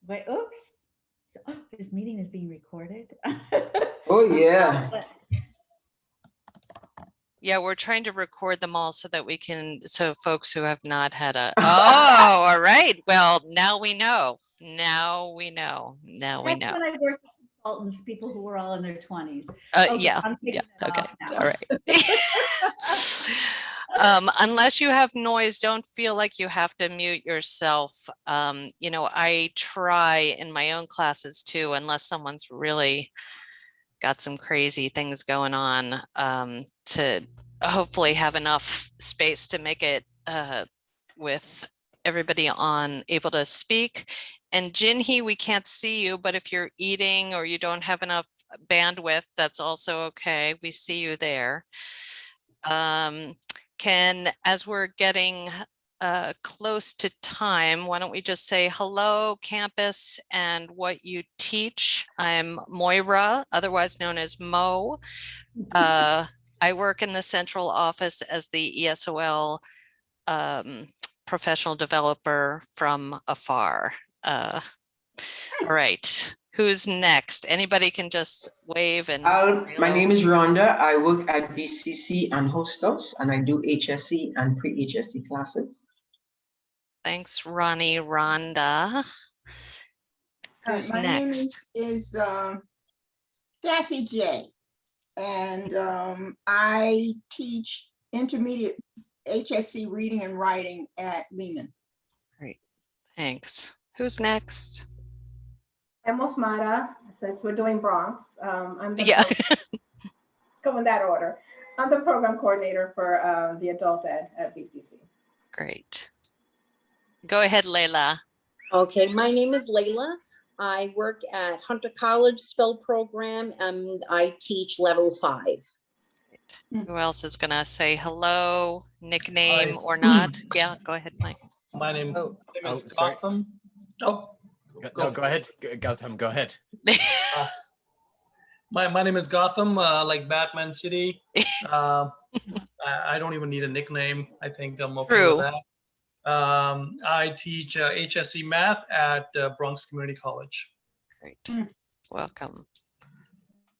Wait, oops. Oh, this meeting is being recorded. Oh, yeah. Yeah, we're trying to record them all so that we can, so folks who have not had a, oh, all right. Well, now we know. Now we know. Now we That's know. when I worked with consultants, people who were all in their 20s. Yeah. I'm taking it Okay. off now. All right. Unless you have noise, don't feel like you have to mute yourself. You know, I try in my own classes too, unless someone's really got some crazy things going on, to hopefully have enough space to make it with everybody on able to speak. And Jinhee, we can't see you, but if you're eating or you don't have enough bandwidth, that's also okay. We see you there. As we're getting close to time, why don't we just say hello, campus, and what you teach. I'm Moira, otherwise known as Mo. I work in the central office as the ESOL professional developer from afar. All right, who's next? Anybody can just wave and My name is Rhonda. I work at BCC and Hostos, and I do HSC and pre-HSC classes. Thanks, Ronnie. Rhonda. Who's my next? name is Daffy J, and I teach intermediate HSC reading and writing at Lehman. Great, thanks. Who's next? I'm Osmara, since we're doing Bronx. I'm the go in that order. I'm the program coordinator for the adult ed at BCC. Great. Go ahead, Layla. Okay, my name is Layla. I work at Hunter College Spell Program and I teach level 5. Who else is gonna say hello, nickname or not? Yeah, go ahead, Mike. My name is sorry. Gotham. Oh, no, go ahead. Gautam, go ahead. My name is Gotham, like Batman City. I don't even need a nickname. I think I'm okay with that. I teach HSC math at Bronx Community College. Great, welcome.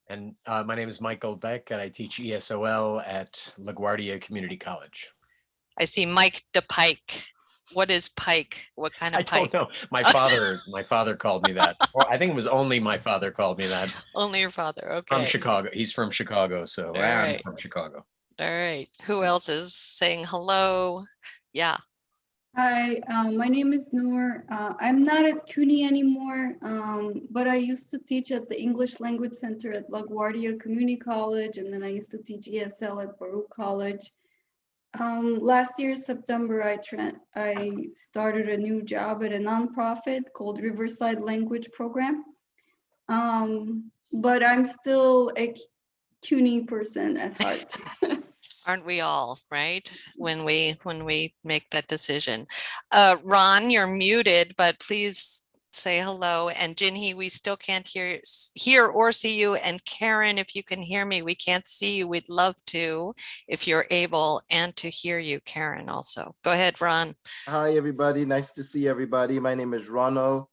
And my name is Michael Beck, and I teach ESOL at LaGuardia Community College. I see Mike DePike. What is Pike? What kind of Pike? I don't know. My father called me that. Or I think it was only my father called me that. Only your father, okay. From Chicago. He's from Chicago, so I'm from Chicago. All right. Who else is saying hello? Yeah. Hi, my name is Noor. I'm not at CUNY anymore, but I used to teach at the English Language Center at LaGuardia Community College, and then I used to teach ESL at Baruch College. Last year, September, I started a new job at a nonprofit called Riverside Language Program, but I'm still a CUNY person at heart. Aren't we all, right? When we make that decision. Ron, you're muted, but please say hello. And Jinhee, we still can't hear or see you. And Karen, if you can hear me, we can't see you. We'd love to, if you're able, and to hear you, Karen, also. Go ahead, Ron. Hi, everybody. Nice to see everybody. My name is Ronald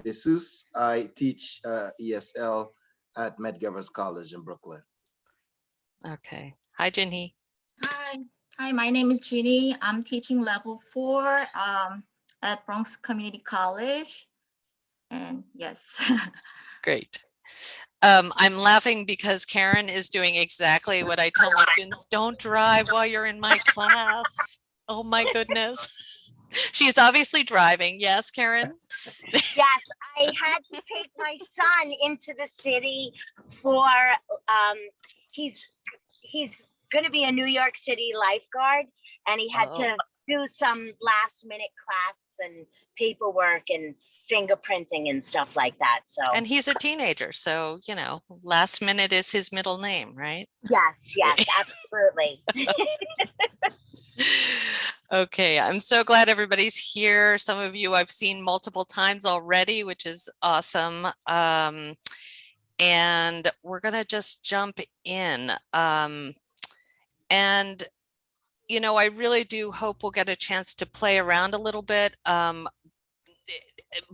DeSous. I teach ESL at Medgaver's College in Brooklyn. Okay. Hi, Jinhee. Hi, my name is Ginny. I'm teaching level 4 at Bronx Community College. And yes. Great. I'm laughing because Karen is doing exactly what I tell my students, don't drive while you're in my class. Oh my goodness. She's obviously driving. Yes, Karen? Yes, I had to take my son into the city for, he's going to be a New York City lifeguard, and he had to do some last minute class and paperwork and fingerprinting and stuff like that. So, and he's a teenager, so you know, last minute is his middle name, right? Yes, absolutely. Okay, I'm so glad everybody's here. Some of you I've seen multiple times already, which is awesome. And we're gonna just jump in. And you know, I really do hope we'll get a chance to play around a little bit.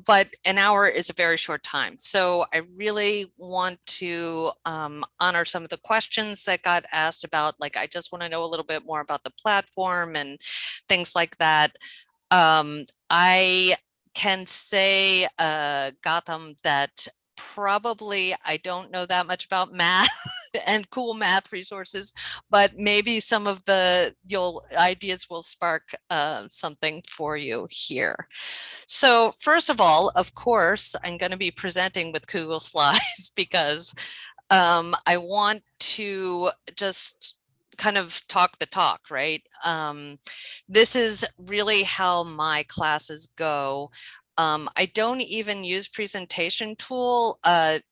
but an hour is a very short time. So I really want to honor some of the questions that got asked about, like, I just want to know a little bit more about the platform and things like that. I can say, Gotham, that probably I don't know that much about math and cool math resources, but maybe some of the ideas will spark something for you here. So first of all, of course, I'm going to be presenting with Google Slides because I want to just kind of talk the talk, right? This is really how my classes go. I don't even use presentation tool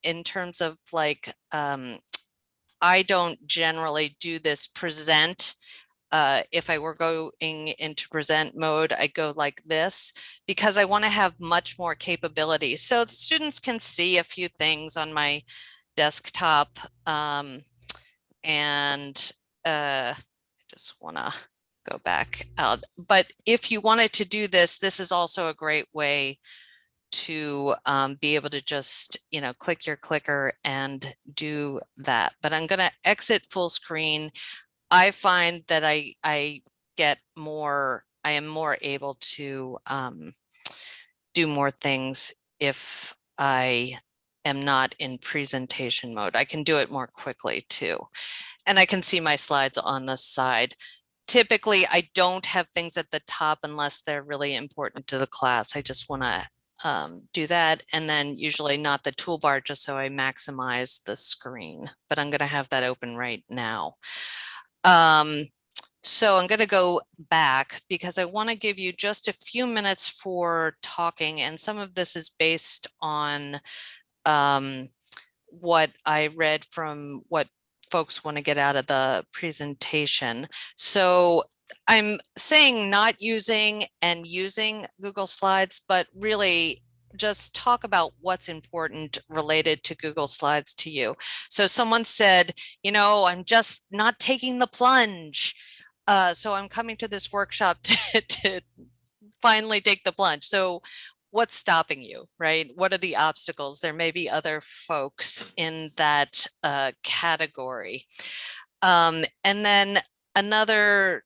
in terms of like, I don't generally do this present. If I were going into present mode, I go like this because I want to have much more capability. So the students can see a few things on my desktop, and I just want to go back out. But if you wanted to do this, this is also a great way to be able to just, click your clicker and do that. But I'm going to exit full screen. I find that I am more able to do more things if I am not in presentation mode. I can do it more quickly too. And I can see my slides on the side. Typically, I don't have things at the top unless they're really important to the class. I just want to do that. And then usually not the toolbar, just so I maximize the screen. But I'm going to have that open right now. So I'm going to go back because I want to give you just a few minutes for talking. And some of this is based on what I read from what folks want to get out of the presentation. So I'm saying not using and using Google Slides, but really just talk about what's important related to Google Slides to you. So someone said, I'm just not taking the plunge. So I'm coming to this workshop to finally take the plunge. So what's stopping you, right? What are the obstacles? There may be other folks in that category. And then another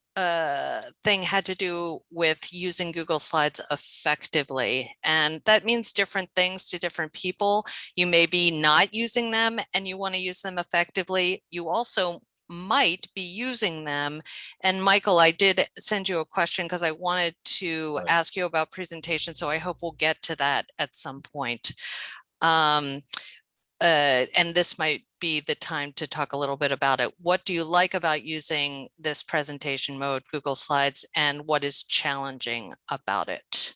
thing had to do with using Google Slides effectively. And that means different things to different people. You may be not using them and you want to use them effectively. You also might be using them. And Michael, I did send you a question because I wanted to ask you about presentation. So I hope we'll get to that at some point. And this might be the time to talk a little bit about it. What do you like about using this presentation mode, Google Slides, and what is challenging about it?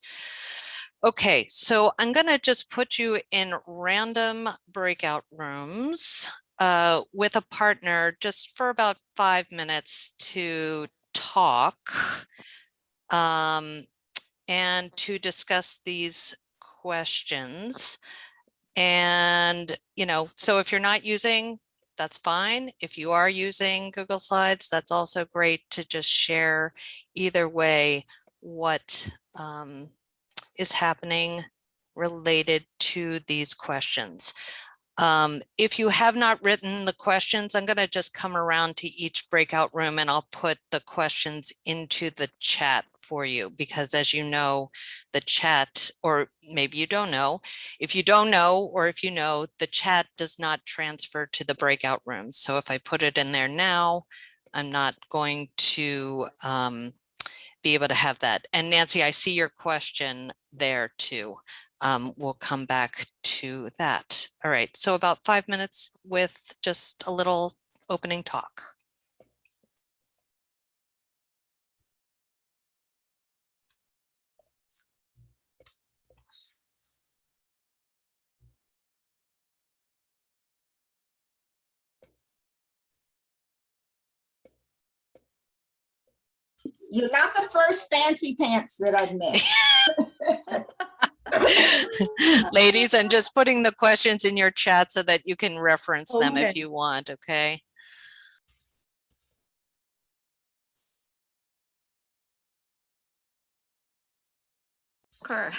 Okay, so I'm going to just put you in random breakout rooms with a partner just for about 5 minutes to talk and to discuss these questions. And, so if you're not using, that's fine. If you are using Google Slides, that's also great to just share either way what is happening related to these questions. If you have not written the questions, I'm going to just come around to each breakout room and I'll put the questions into the chat for you, because as you know, the chat, or maybe you don't know, if you don't know, or if you know, the chat does not transfer to the breakout rooms. So if I put it in there now, I'm not going to be able to have that. And Nancy, I see your question there too. We'll come back to that. All right, so about 5 minutes with just a little opening talk. You're not the first fancy pants that I've met. Ladies, I'm just putting the questions in your chat so that you can reference them if Okay. you want, okay? Okay.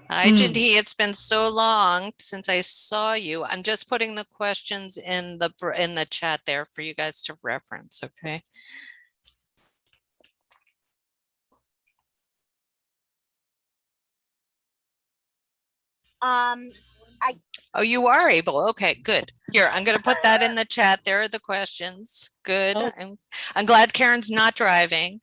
Hi, Jindy. It's been so long since I saw you. I'm just putting the questions in the chat there for you guys to reference, okay? I Oh, you are able. Okay, good. Here, I'm going to put that in the chat. There are the questions. Good. Oh. I'm glad Karen's not driving.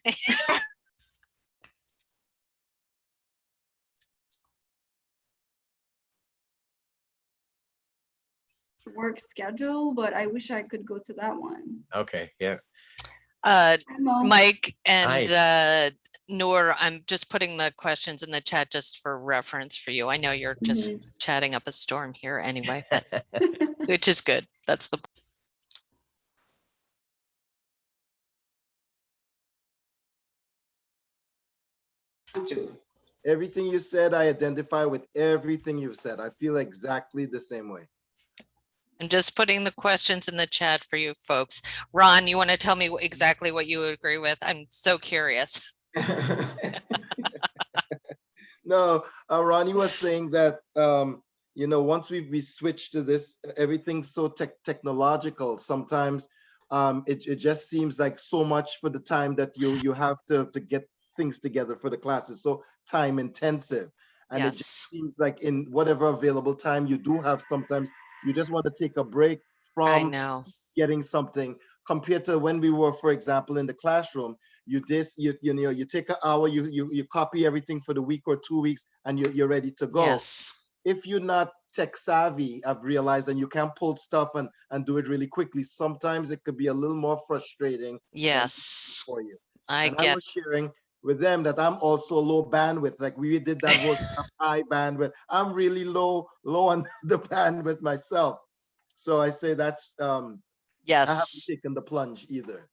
Work schedule, but I wish I could go to that one. Okay, yeah. Hello. Mike and Noor, I'm just putting the questions in the chat just for reference for you. I know you're just chatting up a storm here anyway, but which is good. That's the Everything you said, I identify with everything you've said. I feel exactly the same way. I'm just putting the questions in the chat for you folks. Ron, you want to tell me exactly what you agree with? I'm so curious. No, Ronnie was saying that, you know, once we switch to this, everything's so technological. Sometimes it just seems like so much for the time that you have to get things together for the classes. So time intensive. And it just seems like in whatever available time you do have, sometimes you just want to take a break from getting something, compared to when we were, for example, in the classroom. You know, you take an hour, you copy everything for the week or 2 weeks, and you're ready to go. Yes. If you're not tech savvy, I've realized, and you can't pull stuff and do it really quickly, sometimes it could be a little more frustrating. Yes. For you. I And get. I was sharing with them that I'm also low bandwidth. Like we did that workshop, high bandwidth. I'm really low on the bandwidth myself. So I say that's yes. I haven't taken the plunge either.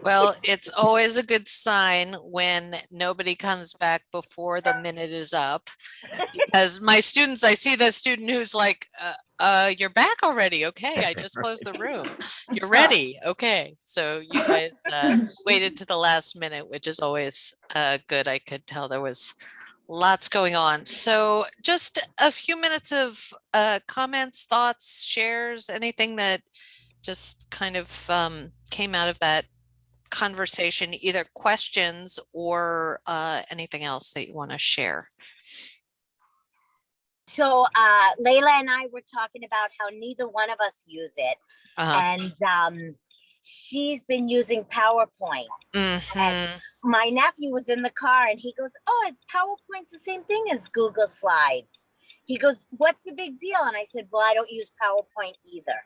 Well, it's always a good sign when nobody comes back before the minute is up. Because my students, I see the student who's like, you're back already. Okay, I just closed the room. You're ready. Okay. So you guys waited to the last minute, which is always good. I could tell there was lots going on. So just a few minutes of comments, thoughts, shares, anything that just kind of came out of that conversation, either questions or anything else that you want to share. So Layla and I were talking about how neither one of us use it. And she's been using PowerPoint. And my nephew was in the car and he goes, oh, PowerPoint's the same thing as Google Slides. He goes, what's the big deal? And I said, well, I don't use PowerPoint either.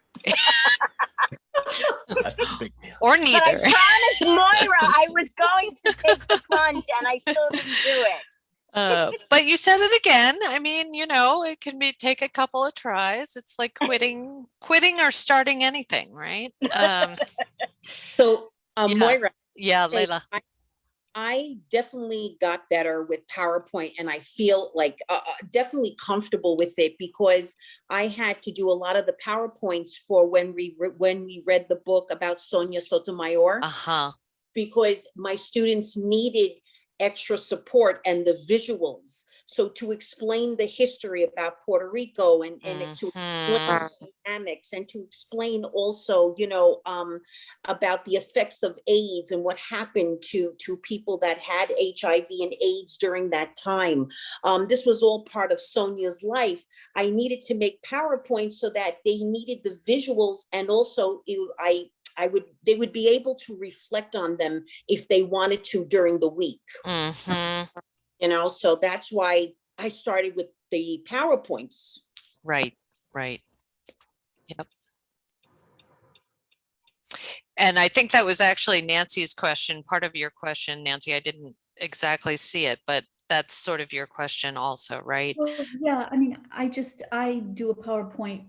That's a big deal. Or neither. But I promised Moira I was going to take the plunge and I still didn't do it. But you said it again. I mean, you know, it can take a couple of tries. It's like quitting or starting anything, right? So yeah. Moira. Yeah, Layla. I definitely got better with PowerPoint, and I feel like definitely comfortable with it because I had to do a lot of the PowerPoints for when we read the book about Sonia Sotomayor. Because my students needed extra support and the visuals. So to explain the history about Puerto Rico and to explain dynamics and to explain also, you know, about the effects of AIDS and what happened to people that had HIV and AIDS during that time. This was all part of Sonia's life. I needed to make PowerPoints so that they needed the visuals, and also they would be able to reflect on them if they wanted to during the week. You know, so that's why I started with the PowerPoints. Right. Yep. And I think that was actually Nancy's question, part of your question, Nancy. I didn't exactly see it, but that's sort of your question also, right? Well, yeah, I mean, I do a PowerPoint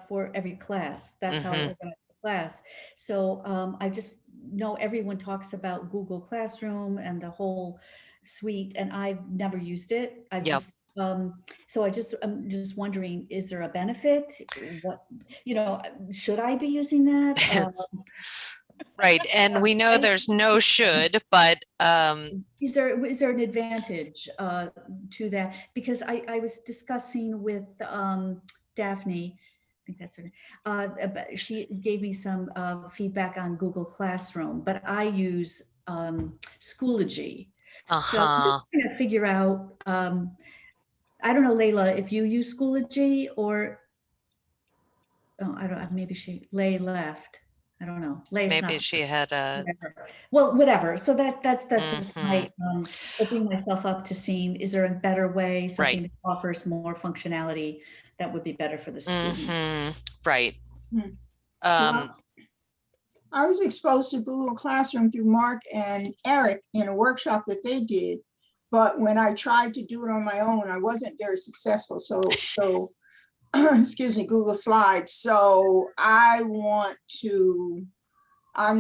for every class. That's how I organize the class. So I just know everyone talks about Google Classroom and the whole suite, and I've never used it. I'm just wondering, is there a benefit? What, you know, should I be using that? Right, and we know there's no should, but is there an advantage to that? Because I was discussing with Daphne, I think that's her name. She gave me some feedback on Google Classroom, but I use Schoology. So I'm just trying to figure out, I don't know, Layla, if you use Schoology or, oh, I don't know, maybe Lay left. I don't know. Maybe she had a, whatever. So that's just my opening myself up to seeing, is there a better way, something that offers more functionality that would be better for the students? Right. I was exposed to Google Classroom through Mark and Eric in a workshop that they did. But when I tried to do it on my own, I wasn't very successful. So excuse me, Google Slides. So I'm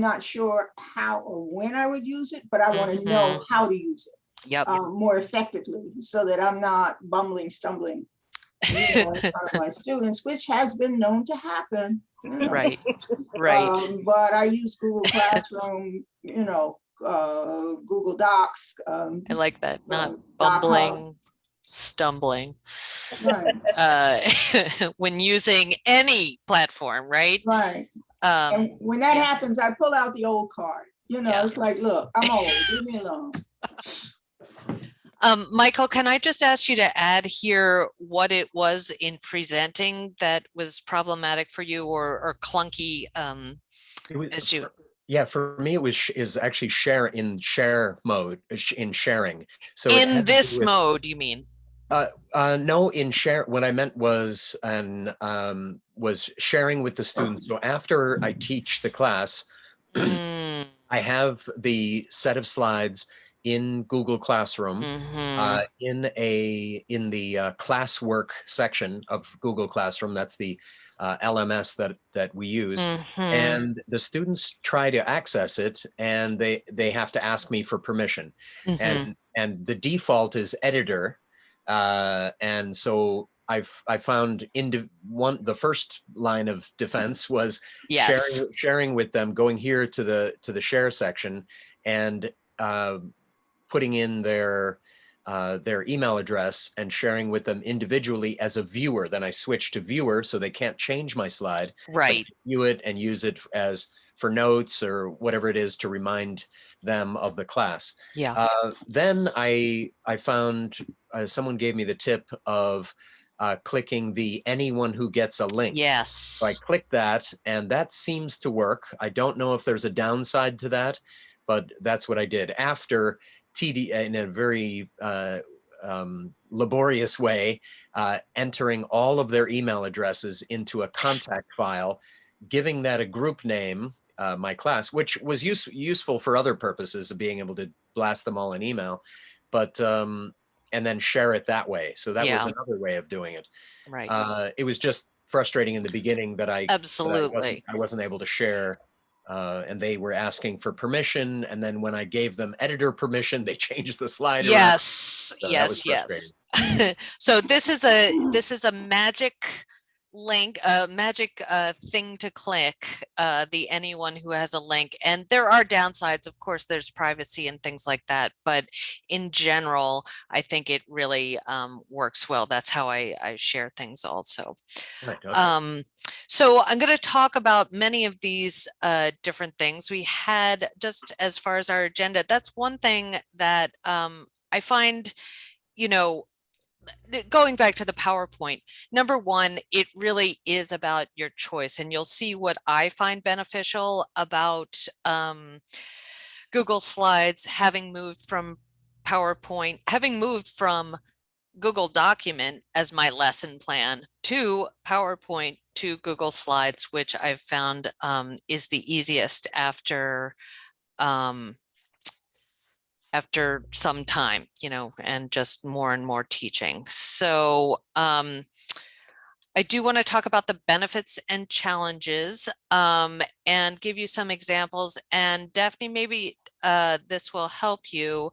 not sure how or when I would use it, but I want to know how to use it more effectively so that I'm not stumbling in front of my students, which has been known to happen. You know. Right. But I use Google Classroom, you know, Google Docs. I like that, not bumbling, stumbling. Right. When using any platform, right? Right. And when that happens, I pull out the old card. You know, it's like, look, I'm old, leave me alone. Michael, can I just ask you to add here what it was in presenting that was problematic for you or clunky as you? Yeah, for me, is actually share mode in sharing. So in this mode, you mean? No, in share. What I meant was sharing with the students. So after I teach the class, I have the set of slides, in Google Classroom, Mhm. in the classwork section of Google Classroom. That's the LMS that we use. Mhm. And the students try to access it, and they have to ask me for permission. Mhm. And the default is editor. And so I found the first line of defense was Yes. sharing with them, going here to the share section, and putting in their email address and sharing with them individually as a viewer. Then I switch to viewer, so they can't change my slide, but Right. view it and use it as for notes or whatever it is to remind them of the class. Yeah. Then I found someone gave me the tip of clicking the anyone who gets a link. So I Yes. clicked that, and that seems to work. I don't know if there's a downside to that, but that's what I did after in a very laborious way, entering all of their email addresses into a contact file, giving that a group name, my class, which was useful for other purposes of being able to blast them all in email, but and then share it that way. So that was Yeah. another way of doing it. Right. It was just frustrating in the beginning that I Absolutely. wasn't able to share. And they were asking for permission, and then when I gave them editor permission, they changed the slide around. Yes. So that was Yes. Yes. frustrating. So this is a magic link, a magic thing to click, the anyone who has a link. And there are downsides, of course, there's privacy and things like that, but in general, I think it really works well. That's how I share things also. Right, okay. So I'm going to talk about many of these different things we had just as far as our agenda. That's one thing that I find, you know, going back to the PowerPoint, number one, it really is about your choice, and you'll see what I find beneficial about Google Slides, having moved from PowerPoint, having moved from Google Document as my lesson plan to PowerPoint to Google Slides, which I've found is the easiest after some time, and just more and more teaching. So I do want to talk about the benefits and challenges and give you some examples. And Daphne, maybe this will help you.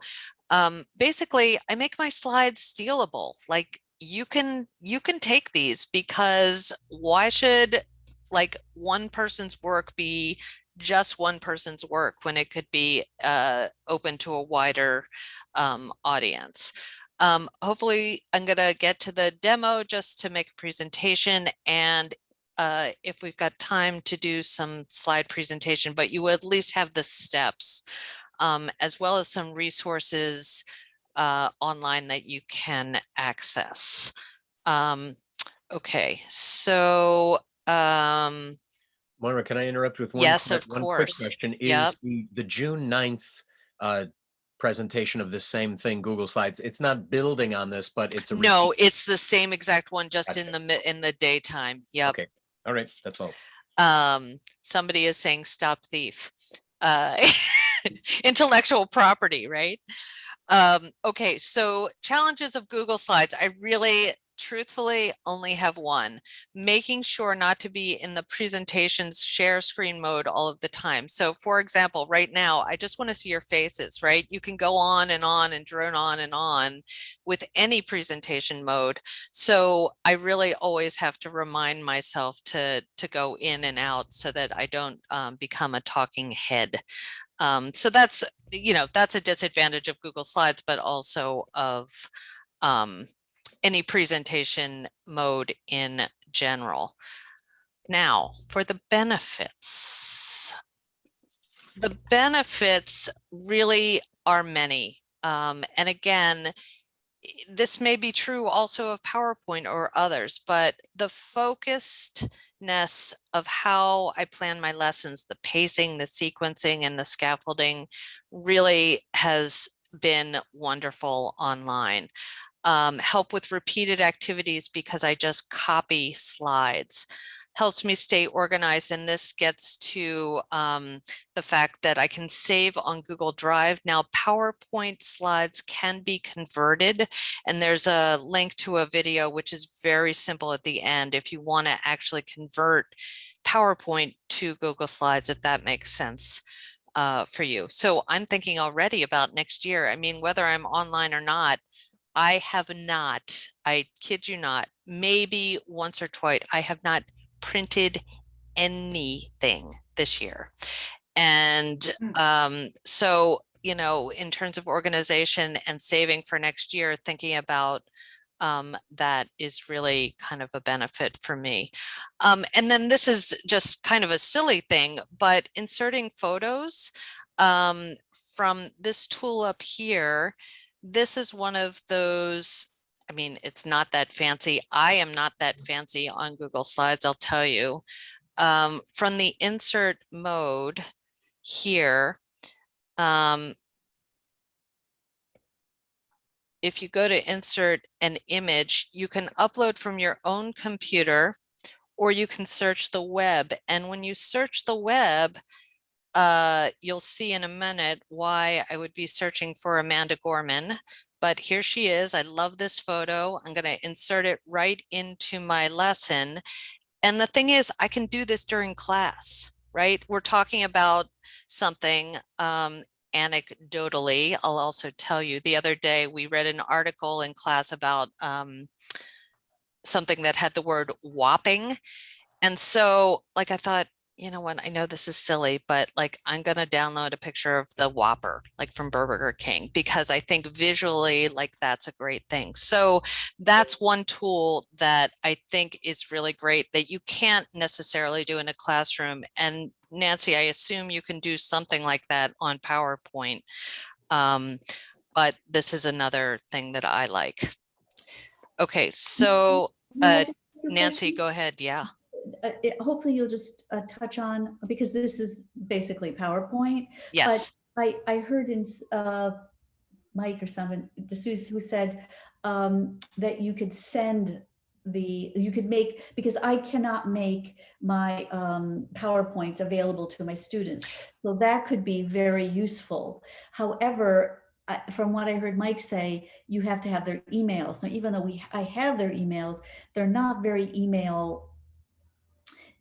Basically, I make my slides stealable. Like you can take these, because why should one person's work be just one person's work when it could be open to a wider audience? Hopefully I'm gonna get to the demo just to make a presentation, and if we've got time to do some slide presentation, but you at least have the steps as well as some resources online that you can access. Okay, so Moira, can I interrupt with one? Yes, of one quick course. question? Yep. Is the June 9th presentation of the same thing, Google Slides? It's not building on this, but it's a No, repeat. it's the same exact one, just Gotcha. in the daytime. Yep. Okay. All right. That's all. Somebody is saying stop thief. Intellectual property, right? Okay, so challenges of Google Slides. I really truthfully only have one: making sure not to be in the presentations share screen mode all of the time. So for example, right now, I just want to see your faces, right? You can go on and drone on and on with any presentation mode. So I really always have to remind myself to go in and out so that I don't become a talking head. So that's a disadvantage of Google Slides, but also of any presentation mode in general. Now, for the benefits. The benefits really are many. And again, this may be true also of PowerPoint or others, but the focusedness of how I plan my lessons, the pacing, the sequencing, and the scaffolding really has been wonderful online. Help with repeated activities because I just copy slides. helps me stay organized. And this gets to the fact that I can save on Google Drive. Now, PowerPoint slides can be converted, and there's a link to a video which is very simple at the end if you want to actually convert PowerPoint to Google Slides, if that makes sense for you. So I'm thinking already about next year. I mean, whether I'm online or not, I have not, I kid you not, maybe once or twice, I have not printed anything this year. And so, you know, in terms of organization and saving for next year, thinking about that is really kind of a benefit for me. And then this is just kind of a silly thing, but inserting photos from this tool up here, this is one of those, I mean, it's not that fancy. I am not that fancy on Google Slides, I'll tell you. From the insert mode here, if you go to insert an image, you can upload from your own computer, or you can search the web. And when you search the web, you'll see in a minute why I would be searching for Amanda Gorman. But here she is. I love this photo. I'm going to insert it right into my lesson. And the thing is, I can do this during class, right? We're talking about something anecdotally. I'll also tell you, the other day we read an article in class about something that had the word whopping. And so like I thought, you know what, I know this is silly, but like I'm gonna download a picture of the Whopper, like from Burger King, because I think visually like that's a great thing. So that's one tool that I think is really great that you can't necessarily do in a classroom. And Nancy, I assume you can do something like that on PowerPoint. But this is another thing that I like. Okay, so Nancy, go ahead. Yeah. Hopefully you'll just touch on, because this is basically PowerPoint. Yes. But I heard in Mike or someone, who said that you could send you could make, because I cannot make my PowerPoints available to my students. So that could be very useful. However, from what I heard Mike say, you have to have their emails. Now, even though I have their emails, they're not very email.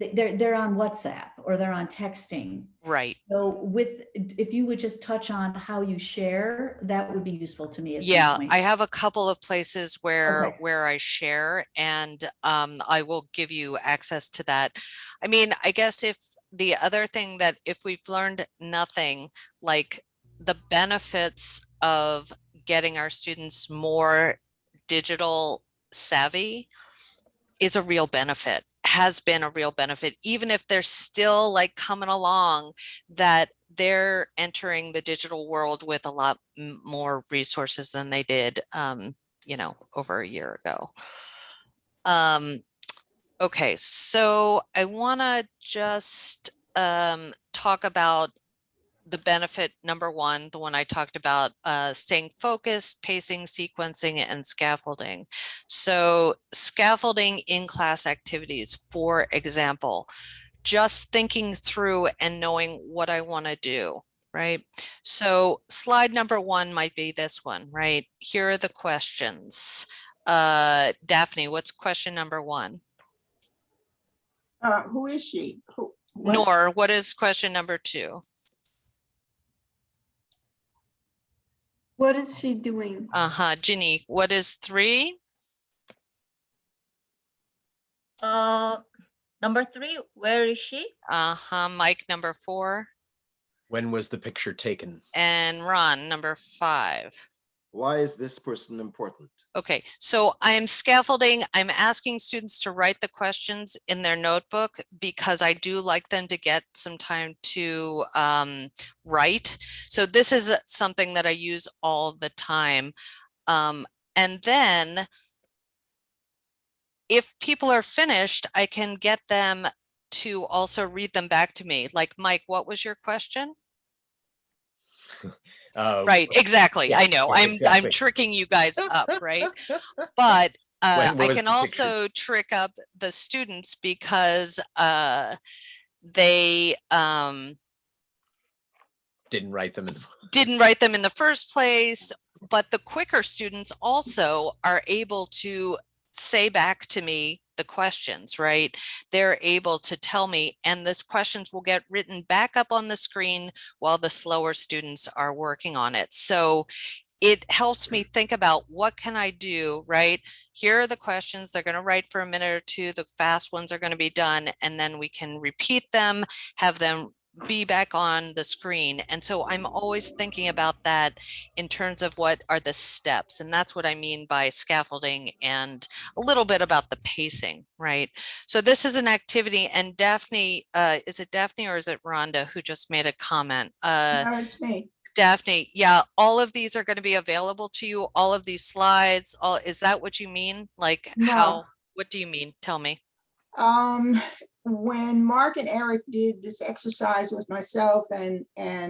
They're on WhatsApp or they're on texting. Right. So if you would just touch on how you share, that would be useful to me at some Yeah, point. I have a couple of places where Okay. I share, and I will give you access to that. I mean, I guess if the other thing that if we've learned nothing, like the benefits of getting our students more digital savvy is a real benefit, has been a real benefit, even if they're still like coming along, that they're entering the digital world with a lot more resources than they did, you know, over a year ago. Okay, so I want to just talk about the benefit number one, the one I talked about, staying focused, pacing, sequencing, and scaffolding. So scaffolding in class activities, for example, just thinking through and knowing what I want to do, right? So slide number one might be this one, right? Here are the questions. Daphne, what's question number one? Who is she? Nor, what is question number two? What is she doing? Ginny, what is three? Number 3, where is she? Mike, number 4. When was the picture taken? And Ron, number 5. Why is this person important? Okay, so I'm scaffolding. I'm asking students to write the questions in their notebook because I do like them to get some time to write. So this is something that I use all the time. And then if people are finished, I can get them to also read them back to me. Like, Mike, what was your question? Right, exactly. Yeah, I know. yeah, I'm exactly. tricking you guys up, right? But When I was can the pictures? also trick up the students because they Didn't write them in didn't write them in the first place, but the quicker students also are able to say back to me the questions, right? They're able to tell me, and these questions will get written back up on the screen while the slower students are working on it. So it helps me think about what can I do, right? Here are the questions. They're going to write for a minute or two. The fast ones are going to be done, and then we can repeat them, have them be back on the screen. And so I'm always thinking about that in terms of what are the steps. And that's what I mean by scaffolding and a little bit about the pacing, right? So this is an activity, and Daphne, is it Daphne or is it Rhonda who just made a comment? No, it's me. Daphne, yeah, all of these are going to be available to you, all of these slides, is that what you mean? Like No. what do you mean? Tell me. When Mark and Eric did this exercise with myself and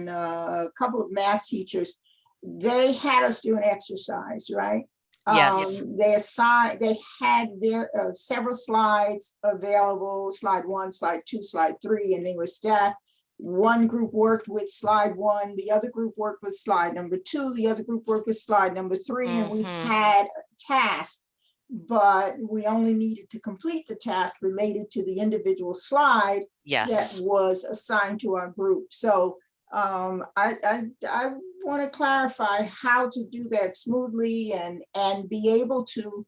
a couple of math teachers, they had us do an exercise, right? Yes. They had their several slides available, slide 1, slide 2, slide 3, and they were stacked. One group worked with slide 1, the other group worked with slide number 2, the other group worked with slide number 3, and we had tasks, but we only needed to complete the task related to the individual slide that was assigned to our group. So I want to clarify how to do that smoothly and be able to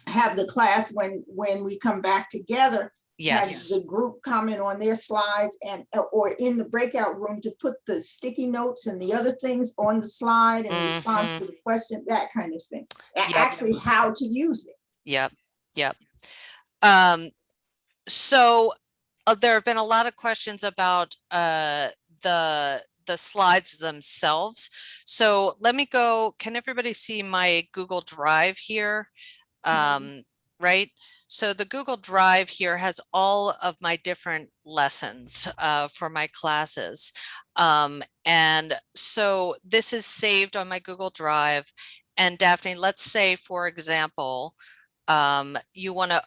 have the class when we come back together. Yes. Have the group comment on their slides and or in the breakout room to put the sticky notes and the other things on the slide in response to the question, that kind of thing. Actually, how to use it. Yep. So there have been a lot of questions about the slides themselves. So let me go. Can everybody see my Google Drive here? Right? So the Google Drive here has all of my different lessons for my classes. And so this is saved on my Google Drive. And Daphne, let's say, for example, you want to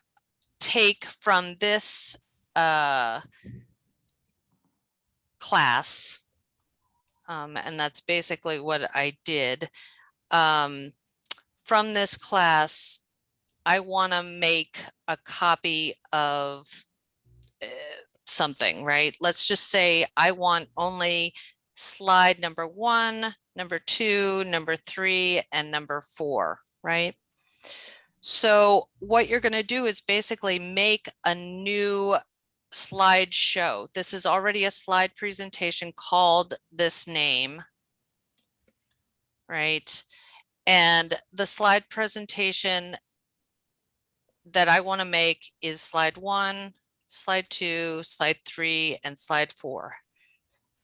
take from this class, and that's basically what I did. From this class, I want to make a copy of something, right? Let's just say I want only slide number 1, number 2, number 3, and number 4, right? So what you're going to do is basically make a new slideshow. This is already a slide presentation called this name, right? And the slide presentation that I want to make is slide 1, slide 2, slide 3, and slide 4.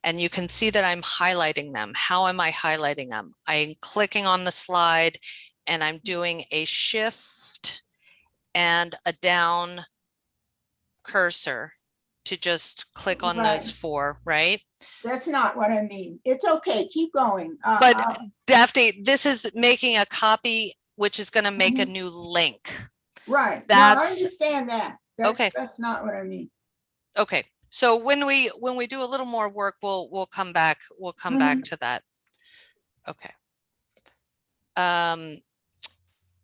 And you can see that I'm highlighting them. How am I highlighting them? I'm clicking on the slide and I'm doing a shift and a down cursor to just click on those 4, right? That's not what I mean. It's okay, keep going. But Daphne, this is making a copy, which is going to make a new link. Right. That's, no, I understand that. Okay. That's not what I mean. Okay. So when we do a little more work, we'll come back. We'll come back to that. Okay.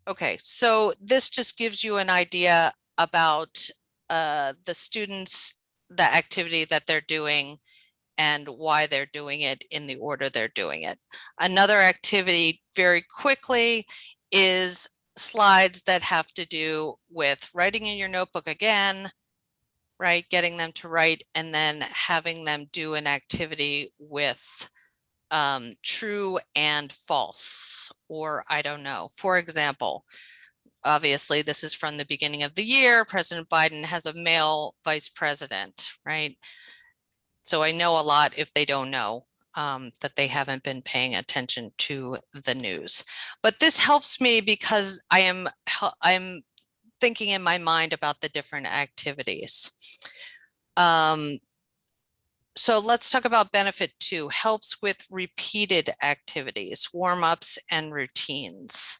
Okay. So this just gives you an idea about the students, the activity that they're doing, and why they're doing it in the order they're doing it. Another activity very quickly is slides that have to do with writing in your notebook again, right? Getting them to write and then having them do an activity with true and false, or I don't know. For example, obviously this is from the beginning of the year. President Biden has a male vice president, right? So I know a lot if they don't know that they haven't been paying attention to the news. But this helps me because I'm thinking in my mind about the different activities. So let's talk about benefit 2, helps with repeated activities, warm-ups and routines.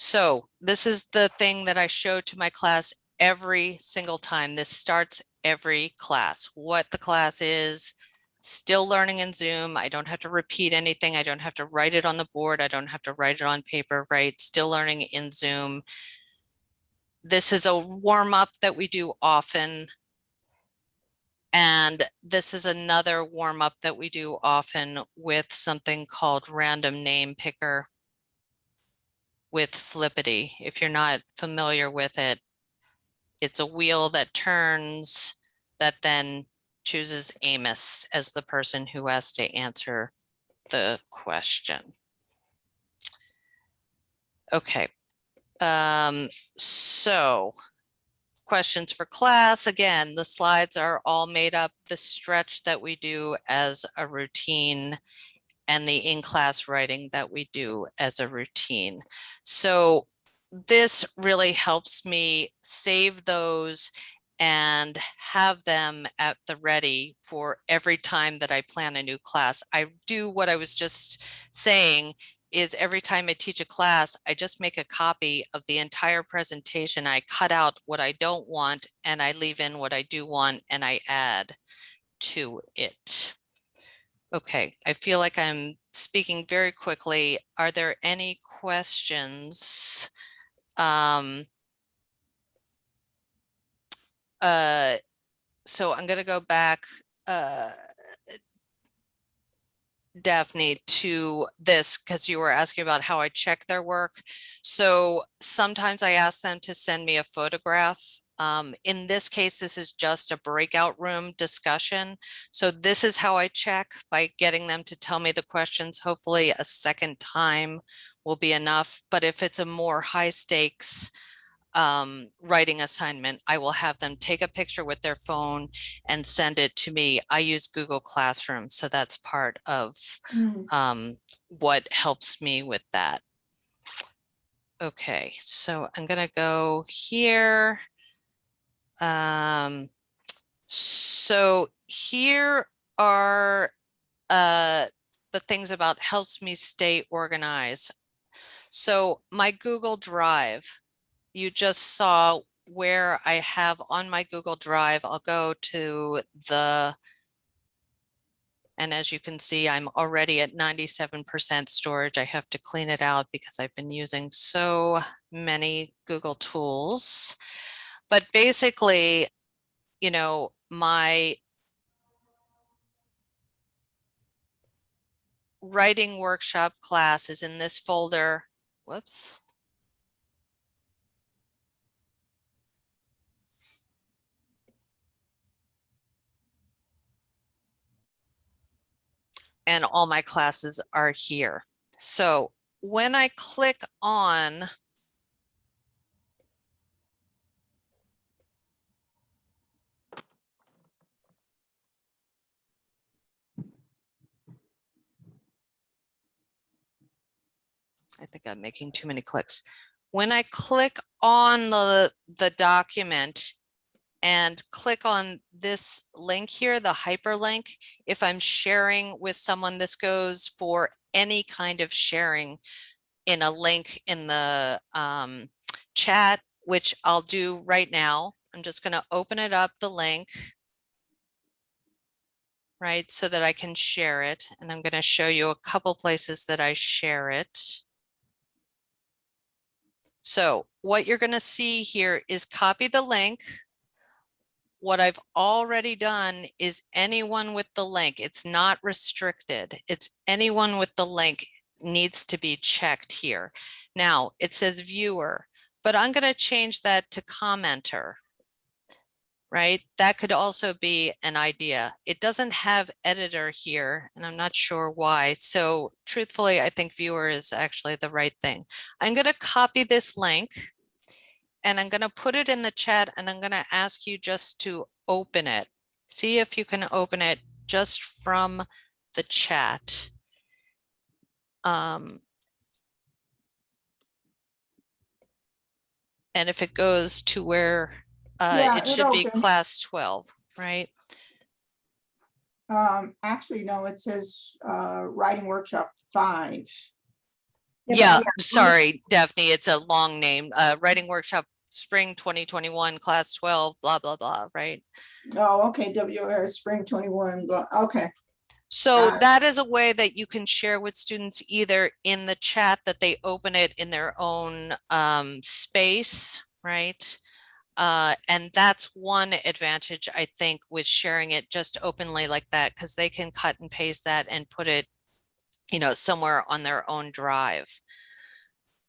So this is the thing that I show to my class every single time. This starts every class, what the class is, still learning in Zoom. I don't have to repeat anything. I don't have to write it on the board. I don't have to write it on paper, right? Still learning in Zoom. This is a warm up that we do often. And this is another warm up that we do often with something called random name picker with Flippity. If you're not familiar with it, it's a wheel that turns that then chooses Amos as the person who has to answer the question. Okay, so questions for class. Again, the slides are all made up, the stretch that we do as a routine and the in-class writing that we do as a routine. So this really helps me save those and have them at the ready for every time that I plan a new class. I do what I was just saying is every time I teach a class, I just make a copy of the entire presentation. I cut out what I don't want and I leave in what I do want and I add to it. Okay, I feel like I'm speaking very quickly. Are there any questions? So I'm gonna go back, Daphne, to this because you were asking about how I check their work. So sometimes I ask them to send me a photograph. In this case, this is just a breakout room discussion. So this is how I check, by getting them to tell me the questions. Hopefully a second time will be enough. But if it's a more high stakes writing assignment, I will have them take a picture with their phone and send it to me. I use Google Classroom, so that's part of what helps me with that. Okay, so I'm gonna go here. So here are the things about helps me stay organized. So my Google Drive, you just saw where I have on my Google Drive. I'll go to the, and as you can see, I'm already at 97% storage. I have to clean it out because I've been using so many Google tools. But basically, you know, my writing workshop class is in this folder. Whoops. And all my classes are here. So when I click on I think I'm making too many clicks. When I click on the document and click on this link here, the hyperlink, if I'm sharing with someone, this goes for any kind of sharing in a link in the chat, which I'll do right now. I'm just going to open it up, the link, right, so that I can share it. And I'm going to show you a couple places that I share it. So what you're going to see here is copy the link. What I've already done is anyone with the link, it's not restricted. It's anyone with the link needs to be checked here. Now it says viewer, but I'm going to change that to commenter, right? That could also be an idea. It doesn't have editor here, and I'm not sure why. So truthfully, I think viewer is actually the right thing. I'm going to copy this link and I'm going to put it in the chat, and I'm going to ask you just to open it. See if you can open it just from the chat. And if it goes to where it should be class 12, right? Actually, no, it says writing workshop 5. Yeah, sorry, Daphne, it's a long name. Writing workshop, spring 2021, class 12, blah, blah, blah, right? Oh, okay, WRS Spring 21, okay. So Got it. that is a way that you can share with students either in the chat that they open it in their own space, right? And that's one advantage, I think, with sharing it just openly like that, because they can cut and paste that and put it, you know, somewhere on their own drive.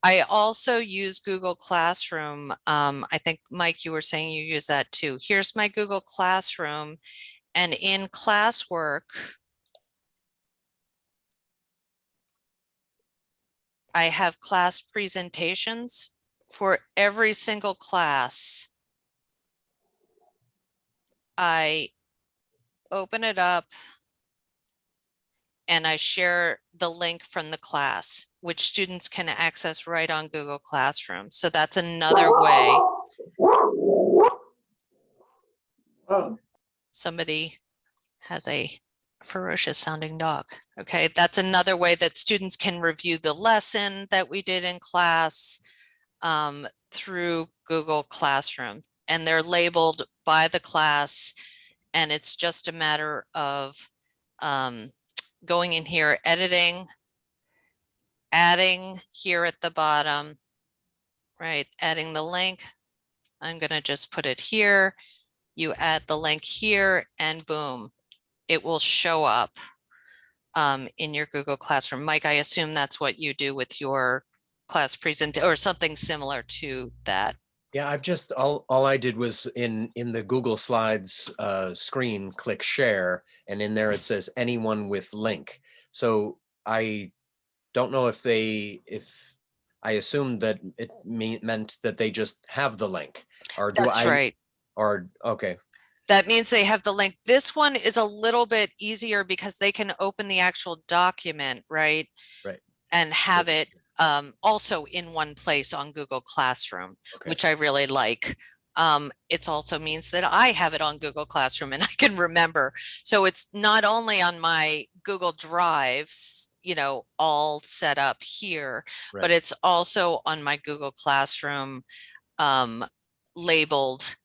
I also use Google Classroom. I think, Mike, you were saying you use that too. Here's my Google Classroom. And in classwork, I have class presentations for every single class. I open it up and I share the link from the class, which students can access right on Google Classroom. So that's another way. Oh, Somebody has a ferocious sounding dog. Okay, that's another way that students can review the lesson that we did in class through Google Classroom, and they're labeled by the class, and it's just a matter of going in here, editing, adding here at the bottom, right, adding the link. I'm gonna just put it here. You add the link here and boom, it will show up in your Google Classroom. Mike, I assume that's what you do with your class present or something similar to that. Yeah, I've just all I did was in the Google Slides screen, click share, and in there it says anyone with link. So I don't know if I assumed that it meant that they just have the link, or do That's right. Or okay. That means they have the link. This one is a little bit easier because they can open the actual document, right? Right. And have it also in one place on Google Classroom, Okay. which I really like. It also means that I have it on Google Classroom and I can remember. So it's not only on my Google Drives, you know, all set up here, Right. but it's also on my Google Classroom labeled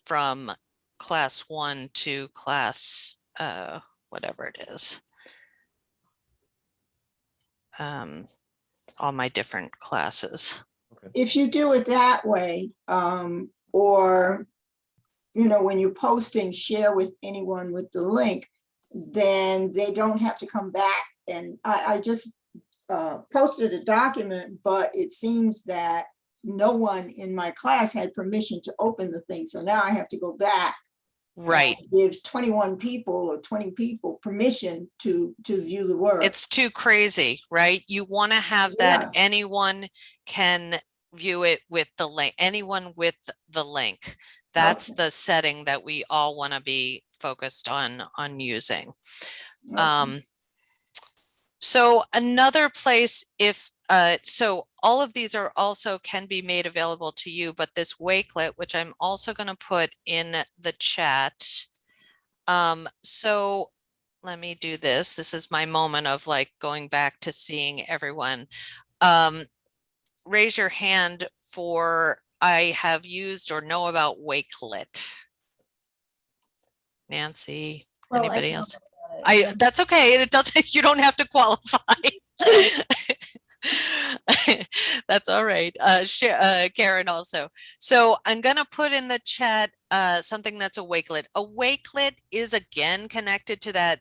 from class 1 to class whatever it is. All my different classes. if you do it that way, or, you know, when you're posting, share with anyone with the link, then they don't have to come back. And I just posted a document, but it seems that no one in my class had permission to open the thing. So now I have to go back. Right. Give 21 people or 20 people permission to view the work. It's too crazy, right? You want to have that anyone can view it with the link, anyone with the link. That's the setting that we all want to be focused on using. So another place, if so all of these are also can be made available to you, but this Wakelet, which I'm also going to put in the chat. So let me do this. This is my moment of like going back to seeing everyone. Raise your hand for I have used or know about Wakelet. Nancy, Well, anybody else? Yeah. That's okay. It doesn't, you don't have to qualify. That's all right. Karen also. So I'm going to put in the chat something that's a Wakelet. A Wakelet is again connected to that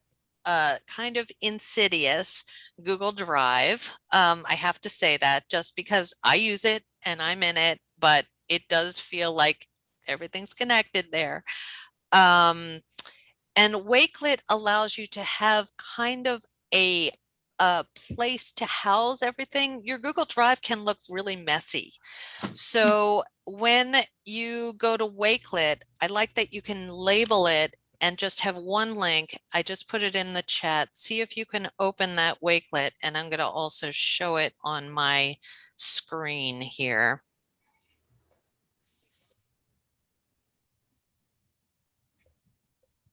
kind of insidious Google Drive. I have to say that just because I use it and I'm in it, but it does feel like everything's connected there. And Wakelet allows you to have kind of a place to house everything. Your Google Drive can look really messy. So when you go to Wakelet, I like that you can label it and just have one link. I just put it in the chat. See if you can open that Wakelet, and I'm going to also show it on my screen here.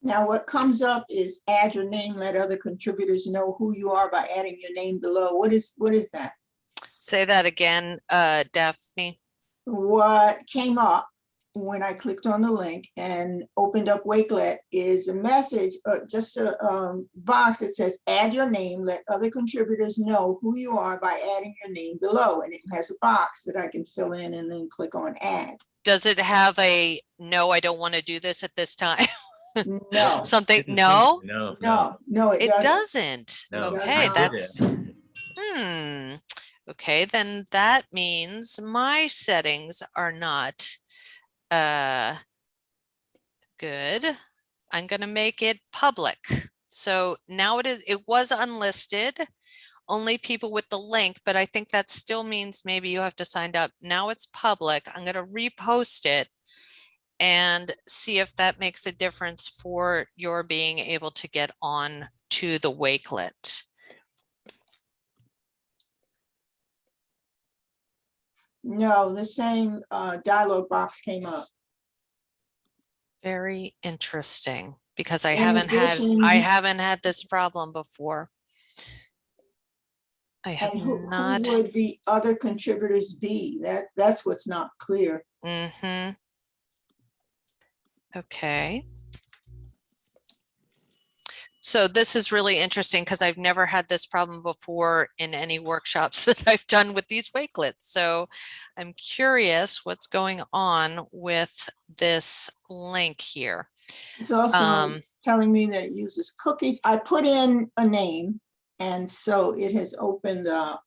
Now, what comes up is add your name, let other contributors know who you are by adding your name below. What is that? Say that again, Daphne. What came up when I clicked on the link and opened up Wakelet is a message, just a box that says, add your name, let other contributors know who you are by adding your name below. And it has a box that I can fill in and then click on add. Does it have a, no, I don't want to do this at this time? No. Something, Didn't seem no, to. No, No, it it doesn't. doesn't. no. does Okay, not. that's, okay, then that means my settings are not good. I'm gonna make it public. So now it was unlisted, only people with the link, but I think that still means maybe you have to sign up. Now it's public. I'm gonna repost it and see if that makes a difference for your being able to get on to the Wakelet. No, the same dialog box came up. Very interesting, because I In haven't addition- had this problem before. I have And who not. would the other contributors be? That's what's not clear. Mm-hmm. Okay. So this is really interesting because I've never had this problem before in any workshops that I've done with these Wakelets. So I'm curious what's going on with this link here. It's also telling me that it uses cookies. I put in a name, and so it has opened up.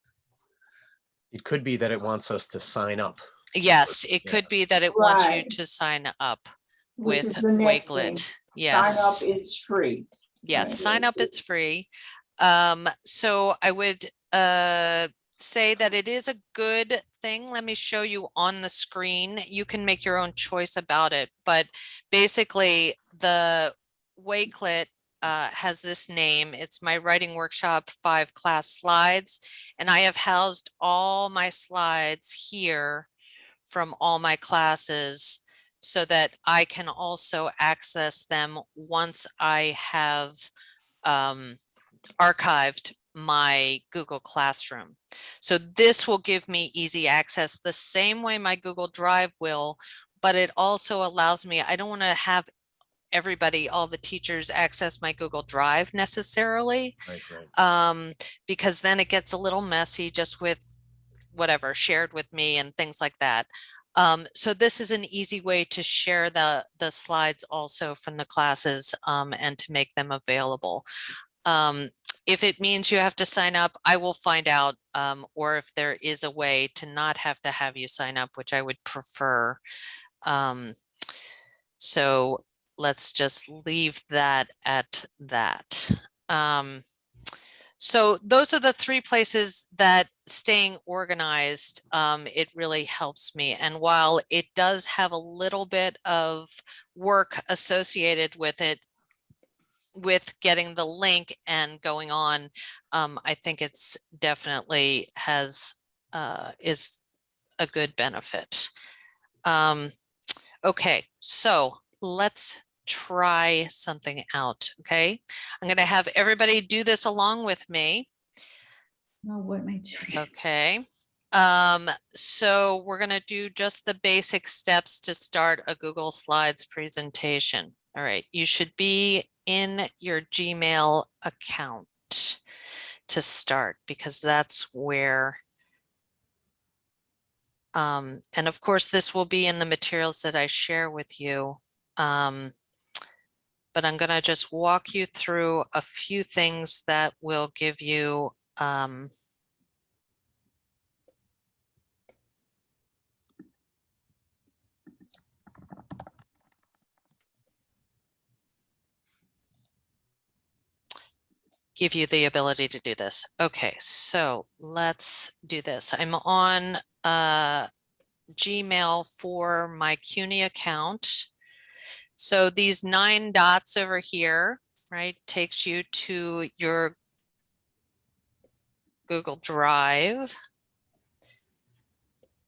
It could be that it wants us to sign up. Yes, it could be that it wants you to sign up Which with is the next thing. Wakelet. Yes. Sign up, it's free. Yes, Right. sign up, it's free. So I would say that it is a good thing. Let me show you on the screen. You can make your own choice about it, but basically the Wakelet has this name. It's my writing workshop 5 class slides, and I have housed all my slides here from all my classes so that I can also access them once I have archived my Google Classroom. So this will give me easy access the same way my Google Drive will, but it also allows me, I don't want to have everybody, all the teachers access my Google Drive necessarily, Right. because then it gets a little messy just with whatever shared with me and things like that. So this is an easy way to share the slides also from the classes and to make them available. If it means you have to sign up, I will find out, or if there is a way to not have you sign up, which I would prefer. So let's just leave that at that. So those are the 3 places that staying organized, it really helps me. And while it does have a little bit of work associated with it, with getting the link and going on, I think it's definitely is a good benefit. Okay, so let's try something out. Okay, I'm going to have everybody do this along with me. No, what am I doing? Okay. So we're going to do just the basic steps to start a Google Slides presentation. All right, you should be in your Gmail account to start, because that's where, and of course this will be in the materials that I share with you. But I'm going to just walk you through a few things that will give you the ability to do this. Okay, so let's do this. I'm on Gmail for my CUNY account. So these 9 dots over here, right, takes you to your Google Drive.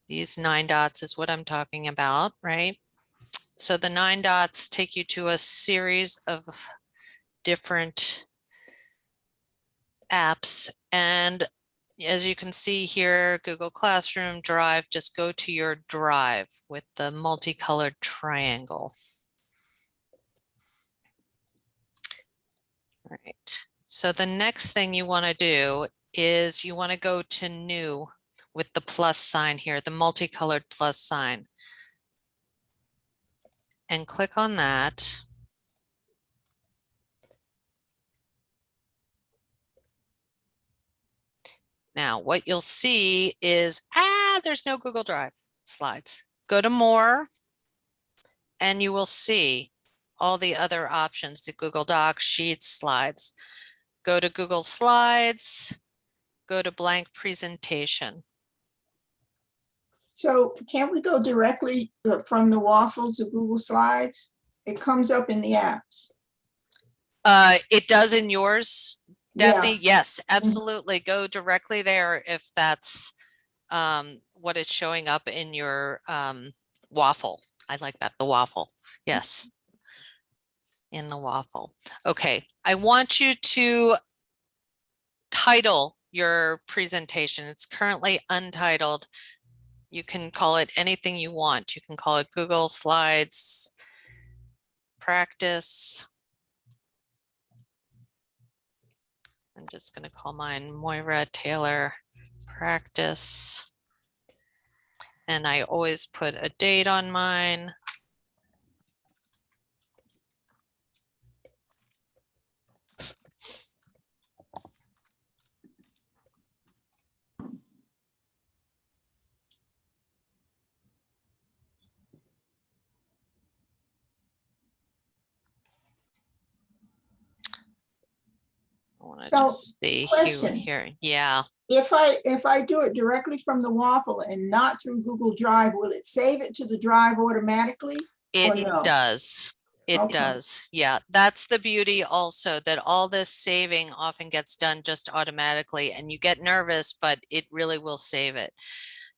These 9 dots is what I'm talking about, right? So the 9 dots take you to a series of different apps. And as you can see here, Google Classroom, Drive, just go to your Drive with the multicolored triangle. All right. So the next thing you want to do is you want to go to New with the plus sign here, the multicolored plus sign. And click on that. Now, what you'll see is, there's no Google Drive slides. Go to More, and you will see all the other options, the Google Docs, Sheets, Slides. Go to Google Slides, go to Blank Presentation. So can't we go directly from the waffle to Google Slides? It comes up in the apps. It does in yours, Yeah. Daphne? Yes, absolutely. Go directly there if that's what is showing up in your waffle. I like that, the waffle. Yes, in the waffle. Okay, I want you to title your presentation. It's currently untitled. You can call it anything you want. You can call it Google Slides Practice. I'm just going to call mine Moira Taylor Practice. And I always put a date on mine. I want to So, just see question. here. Yeah. If I do it directly from the waffle and not through Google Drive, will it save it to the drive automatically? It no? does. It Okay. does. Yeah, that's the beauty also, that all this saving often gets done just automatically, and you get nervous, but it really will save it.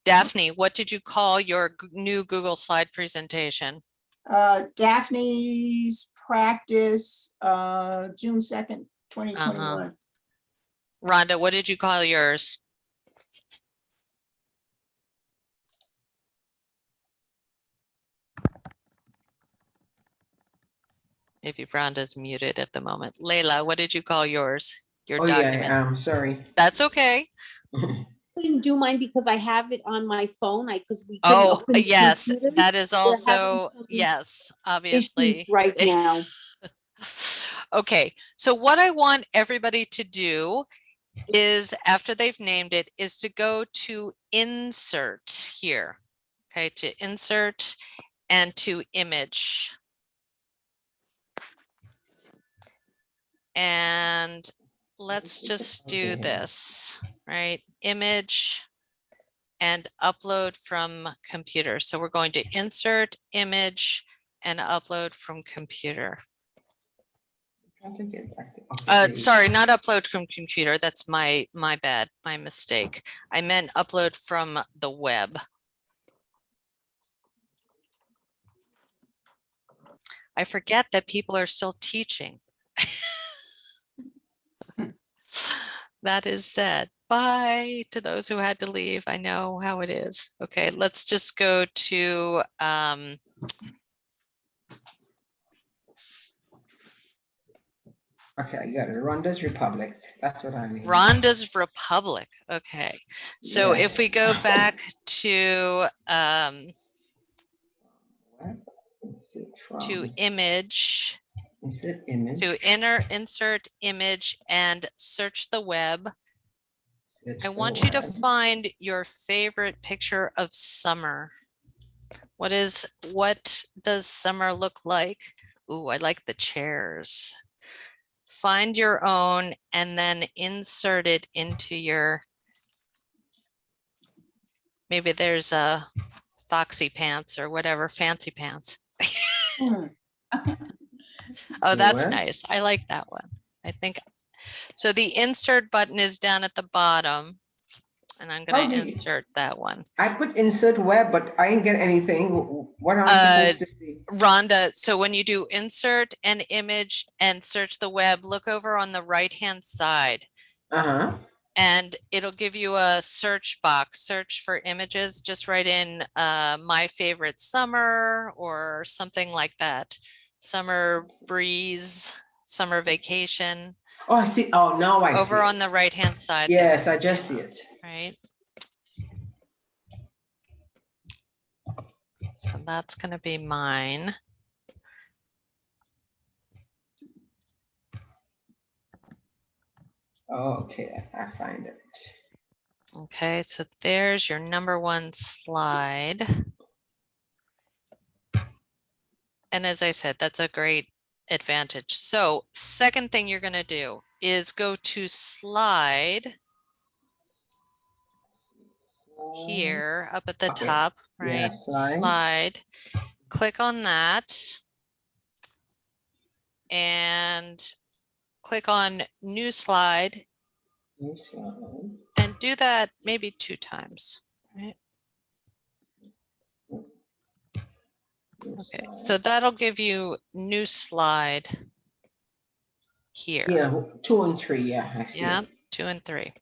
Daphne, what did you call your new Google slide presentation? Daphne's Practice, June 2nd, 2021. Rhonda, what did you call yours? Maybe Rhonda's muted at the moment. Layla, what did you call yours? Your document. Yeah, sorry. That's okay. I didn't do mine because I have it on my phone. Because we couldn't Oh, open the yes, computer. that is We're having also, some yes, issues obviously. right now. Okay, so what I want everybody to do is, after they've named it, is to go to insert here. Okay, to insert and to image. And let's just do this, right? Image and upload from computer. So we're going to insert image and upload from computer. Sorry, not upload from computer. That's my bad, my mistake. I meant upload from the web. I forget that people are still teaching. That is sad. Bye to those who had to leave. I know how it is. Okay, let's just go to Okay, I got it. Rhonda's Republic. That's what I mean. Rhonda's Republic. Okay, so if we go back to image, to insert image and search the web. I want you to find your favorite picture of summer. What does summer look like? Ooh, I like the chairs. Find your own and then insert it into your, maybe there's a foxy pants or whatever, fancy pants. Oh, that's nice. I like that one. I think so. The insert button is down at the bottom. And I'm How going do to you- insert that one. I put insert web, but I didn't get anything. What am I supposed to see? Rhonda, so when you do insert an image and search the web, look over on the right-hand side. Uh-huh. And it'll give you a search box, search for images, just write in my favorite summer or something like that. Summer breeze, summer vacation. Oh, I see. Oh, now I see Over it. on the right-hand side there, Yes, I just see it. right? So that's gonna be mine. Okay, I find it. Okay, so there's your number one slide. And as I said, that's a great advantage. So second thing you're gonna do is go to slide here up at the Okay. top, Yeah, right? slide. Click on that and click on new slide New slide. and do that maybe 2 times, right? New Okay, slide. so that'll give you new slide here. Yeah, 2 and 3. Yeah, I see. Yeah, it. 2 and 3.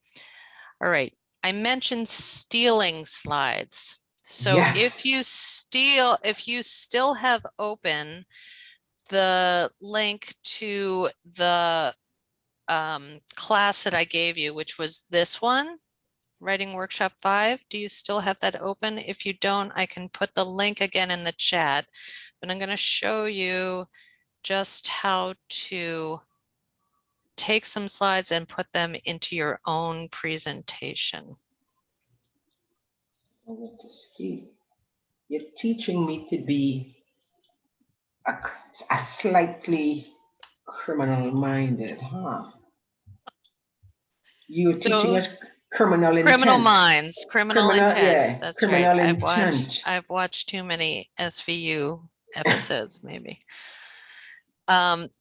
All right. I mentioned stealing slides. So Yes. if you still have open the link to the class that I gave you, which was this one, Writing Workshop 5, do you still have that open? If you don't, I can put the link again in the chat, but I'm going to show you just how to take some slides and put them into your own presentation. I want to see. You're teaching me to be a slightly criminal-minded, huh? You're teaching So us criminal intent. criminal minds, criminal intent. Yeah, That's right. criminal intent. I've watched too many SVU episodes, maybe.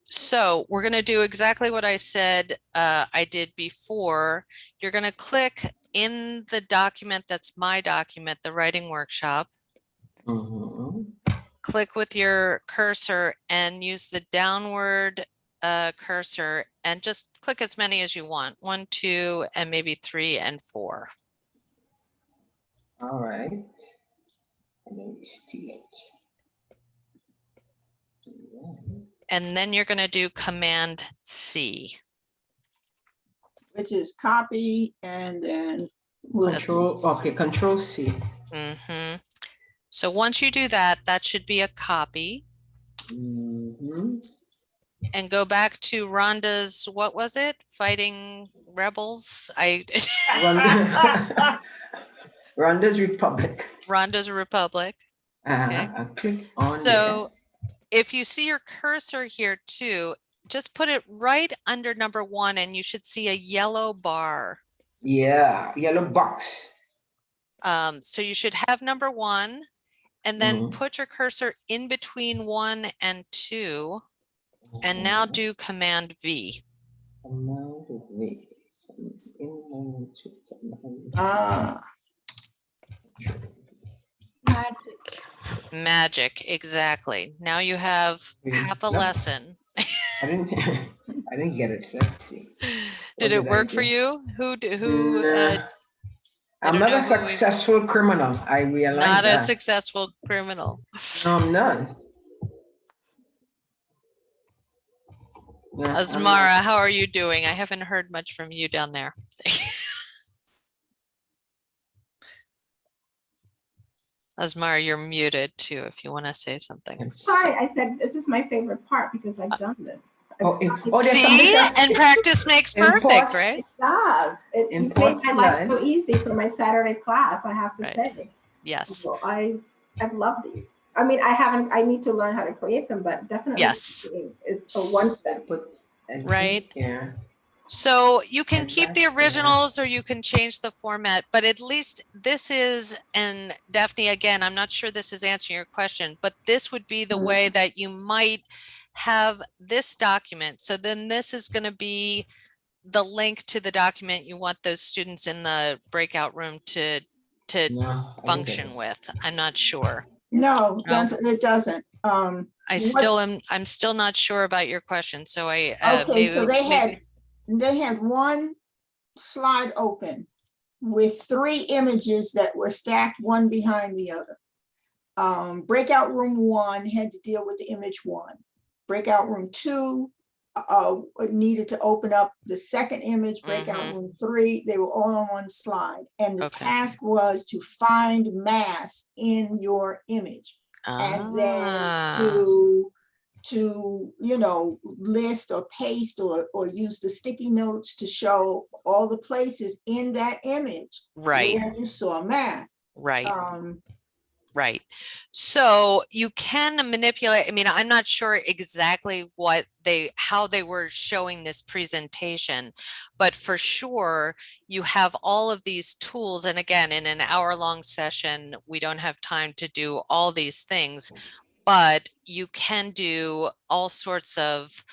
So we're going to do exactly what I said I did before. You're going to click in the document that's my document, the writing workshop. Mhm. Click with your cursor and use the downward cursor and just click as many as you want. 1, 2, and maybe 3 and 4. All right. And then we steal it. And then you're going to do Command C. Which is copy and then we'll Control C. Mm-hmm. So once you do that, that should be a copy. Mm-hmm. And go back to Rhonda's, what was it? Fighting Rebels? Rwanda's Republic. Rhonda's Republic. Okay. I'll click on So if you see your cursor here too, just put it right under number 1 and you should see a yellow bar. Yeah, yellow box. So you should have number 1 and then put your cursor in between 1 and 2 and now do Command V. Command V. Magic. Magic, exactly. Now you have half a lesson. I didn't get it. Let's see. Did it work for you? I'm not a successful criminal. I realize not that. a successful criminal. No, I'm not. No, Asmara, how are you doing? I haven't heard much from you down there. Asmara, you're muted too if you want to say something. Sorry, I said this is my favorite part because I've done this. See, and practice makes perfect, right? It does. It's made my life so easy for my Saturday class, I have to say. Yes. So I've loved these. I mean, I need to learn how to create them, but definitely yes, is a one step. Right. Yeah. So you can keep the originals or you can change the format, but at least this is, and Daphne, again, I'm not sure this is answering your question, but this would be the way that you might have this document. So then this is going to be the link to the document you want those students in the breakout room to No, I don't get function it. with. I'm not sure. No, No? it doesn't. I'm still not sure about your question. So Okay, so they maybe. had one slide open with 3 images that were stacked one behind the other. Breakout room 1 had to deal with the image 1. Breakout room 2 needed to open up the second image. Breakout room 3, they were all on one slide. And the Okay. task was to find math in your image. And then to you know, list or paste or use the sticky notes to show all the places in that image Right. where you saw math. Right. Right. So you can manipulate. I mean, I'm not sure exactly how they were showing this presentation, but for sure you have all of these tools. And again, in an hour-long session, we don't have time to do all these things, but you can do all sorts of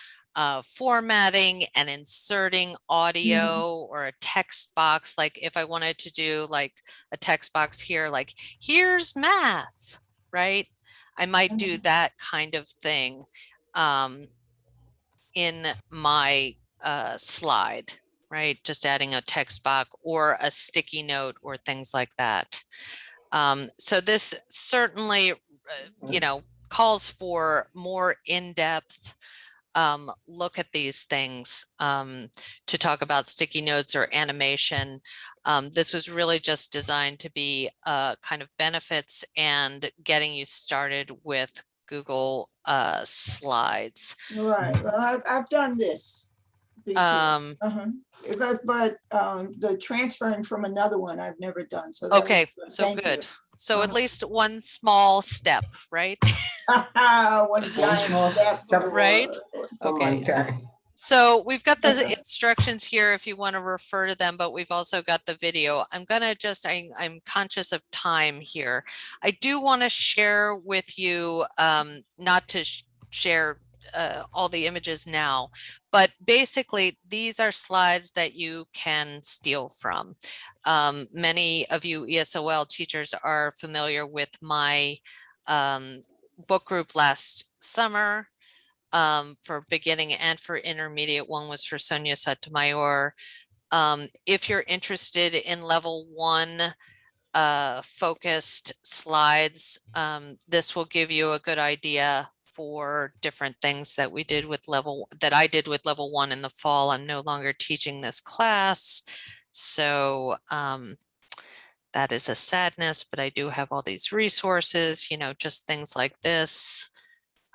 formatting and inserting audio or a text box. Like if I wanted to do like a text box here, like here's math, right? I might do that kind of thing in my slide, right? Just adding a text box or a sticky note or things like that. So this certainly, you know, calls for more in-depth look at these things to talk about sticky notes or animation. This was really just designed to be kind of benefits and getting you started with Google Slides. Right. Well, I've done this before. But the transferring from another one I've never done. So that okay, was, so thank good. you. So at least one small step, right? One giant step. Right? Okay. So we've got the instructions here if you want to refer to them, but we've also got the video. I'm conscious of time here. I do want to share with you, not to share all the images now, but basically these are slides that you can steal from. Many of you ESOL teachers are familiar with my book group last summer. For beginning and for intermediate. One was for Sonia Sotomayor. If you're interested in level 1 focused slides, this will give you a good idea for different things that I did with level 1 in the fall. I'm no longer teaching this class, so that is a sadness, but I do have all these resources, you know, just things like this.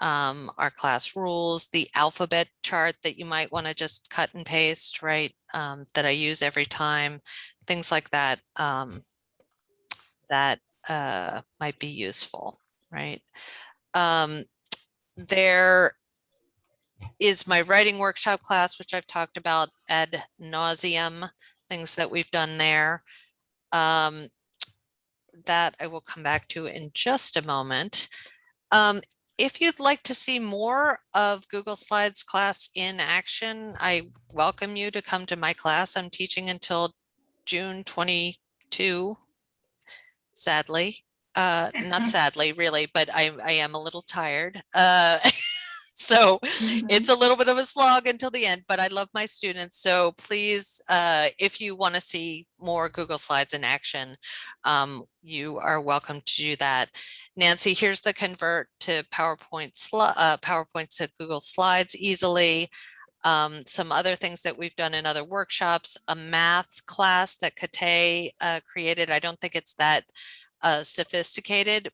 Our class rules, the alphabet chart that you might want to just cut and paste, right? That I use every time, things like that, that might be useful, right? There is my writing workshop class, which I've talked about ad nauseum, things that we've done there. That I will come back to in just a moment. If you'd like to see more of Google Slides class in action, I welcome you to come to my class. I'm teaching until June 22, sadly. Not sadly, really, but I am a little tired. So it's a little bit of a slog until the end, but I love my students. So please, if you want to see more Google Slides in action, you are welcome to do that. Nancy, here's the convert to PowerPoint to Google Slides easily. Some other things that we've done in other workshops, a math class that Kate created. I don't think it's that sophisticated,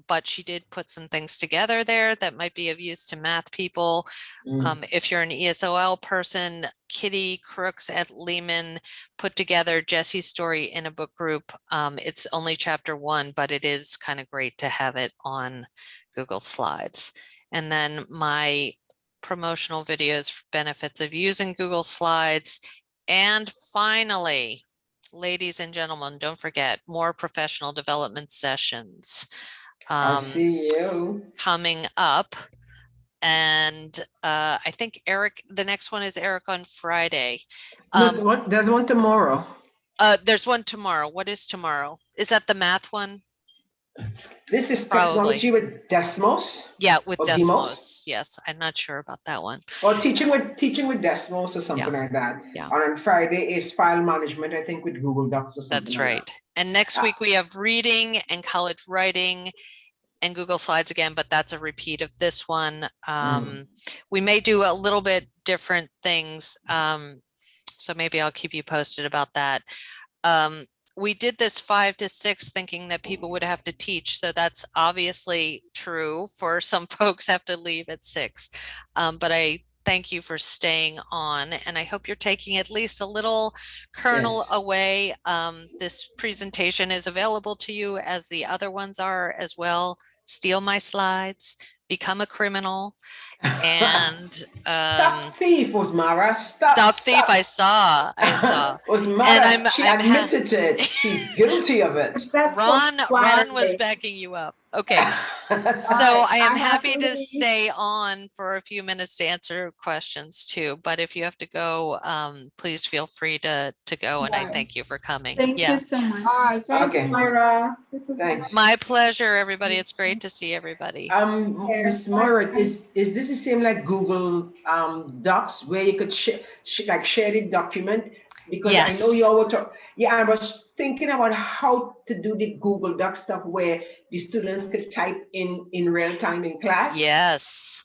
but she did put some things together there that might be of use to math people. If you're an ESOL person, Kitty Crooks at Lehman put together Jesse's story in a book group. It's only chapter 1, but it is kind of great to have it on Google Slides. And then my promotional videos for benefits of using Google Slides. And finally, ladies and gentlemen, don't forget more professional development sessions I see you coming up. And I think Eric, the next one is Eric on Friday. There's one tomorrow. There's one tomorrow. What is tomorrow? Is that the math one? This is Probably. technology with Desmos. Yeah, with or Desmos. Yes, I'm not sure about that one. Or teaching with Desmos or something like that. Yeah. And on Friday is file management, I think, with Google Docs or something. That's like right. And next week we have reading and college writing and Google Slides again, but that's a repeat of this one. We may do a little bit different things. So maybe I'll keep you posted about that. We did this 5 to 6 thinking that people would have to teach. So that's obviously true for some folks have to leave at 6. But I thank you for staying on, and I hope you're taking at least a little kernel away. This presentation is available to you as the other ones are as well. Steal my slides, become a criminal, and Stop thief, Osmara. Stop thief. I saw. Osmara, she admitted it. She's guilty of it. Ron was backing you up. Okay. So I am happy to stay on for a few minutes to answer questions too. But if you have to go, please feel free to go. And I thank you for coming. Thank you so much. All right, thank you, Myra. This is my pleasure, everybody. It's great to see everybody. Miss Moira, is this the same like Google Docs where you could share the document? Because I know you all were I was thinking about how to do the Google Docs stuff where the students could type in real time in class. Yes.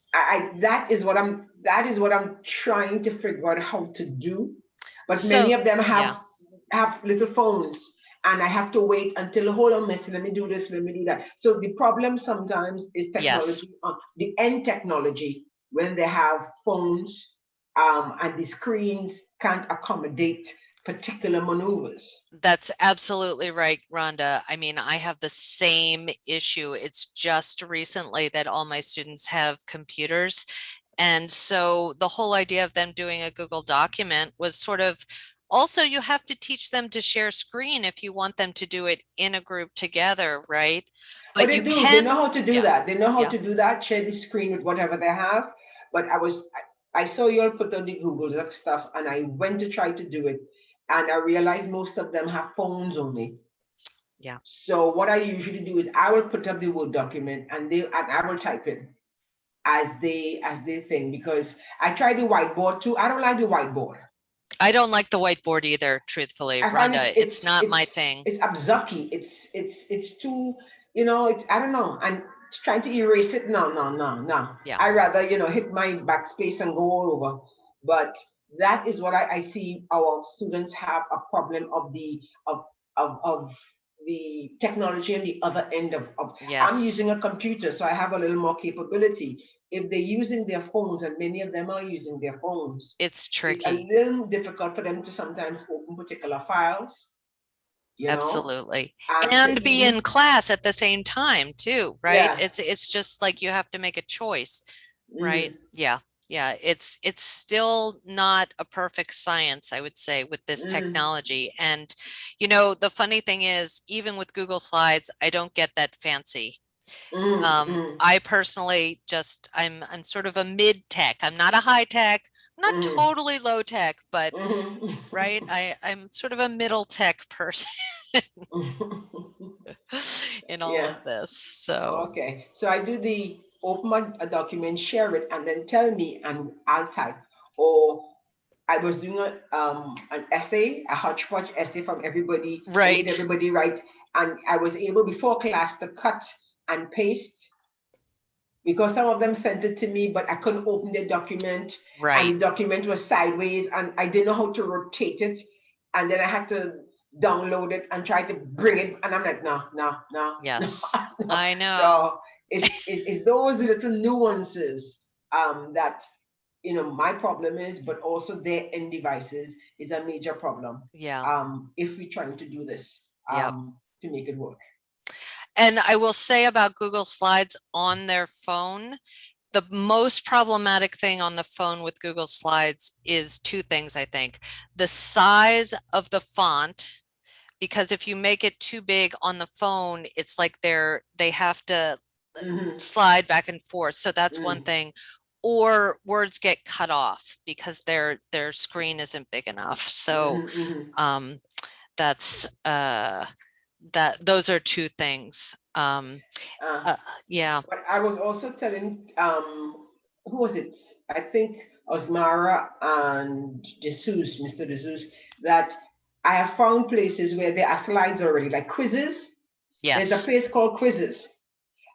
That is what I'm trying to figure out how to do. But many of them have little phones, and I have to wait until, hold on, miss, let me do this, let me do that. So the problem sometimes is technology, the end technology, when they have phones and the screens can't accommodate particular maneuvers. That's absolutely right, Rhonda. I mean, I have the same issue. It's just recently that all my students have computers. And so the whole idea of them doing a Google document was sort of, also you have to teach them to share screen if you want them to do it in a group together, right? But they know how to do that. They know how to do that, share the screen with whatever they have. But I saw you all put on the Google Doc stuff, and I went to try to do it. And I realized most of them have phones only. Yeah. So what I usually do is I will put up the Word document and I will type it as they think, because I try the whiteboard too. I don't like the whiteboard. I don't like the whiteboard either, truthfully, Rhonda. It's not my thing. It's abzucky. It's too, I don't know. And trying to erase it, no. Yeah. I rather, hit my backspace and go all over. But that is what I see our students have a problem of the technology on the other end of I'm using a computer, so I have a little more capability. If they're using their phones, and many of them are using their phones, it's tricky. It's a little difficult for them to sometimes open particular files. Absolutely. And be in class at the same time too, right? Yeah. It's just like you have to make a choice, right? Yeah. It's still not a perfect science, I would say, with this technology. And the funny thing is, even with Google Slides, I don't get that fancy. I personally I'm sort of a mid-tech. I'm not a high-tech, I'm not totally low-tech, but right, I'm sort of a middle tech person in all of this. So okay, so I do the open a document, share it, and then tell me, and I'll type. Or I was doing an essay, a hodgepodge essay from everybody, right? Everybody write, and I was able before class to cut and paste, because some of them sent it to me, but I couldn't open the document. Right. And the document was sideways, and I didn't know how to rotate it, and then I had to download it and try to bring it, and I'm like, no. Yes, no. I know. So it's those little nuances that my problem is, but also their end devices is a major problem. Yeah. If we're trying to do this to make it work. And I will say about Google Slides on their phone, the most problematic thing on the phone with Google Slides is 2 things, I think. The size of the font, because if you make it too big on the phone, it's like they have to slide back and forth. So that's one thing. or words get cut off because their screen isn't big enough. So that's those are two things. Yeah. But I was also telling who was it? I think Osmara and Jesus, Mr. Jesus, that I have found places where there are slides already, like quizzes. There's a Yes. place called Quizzes.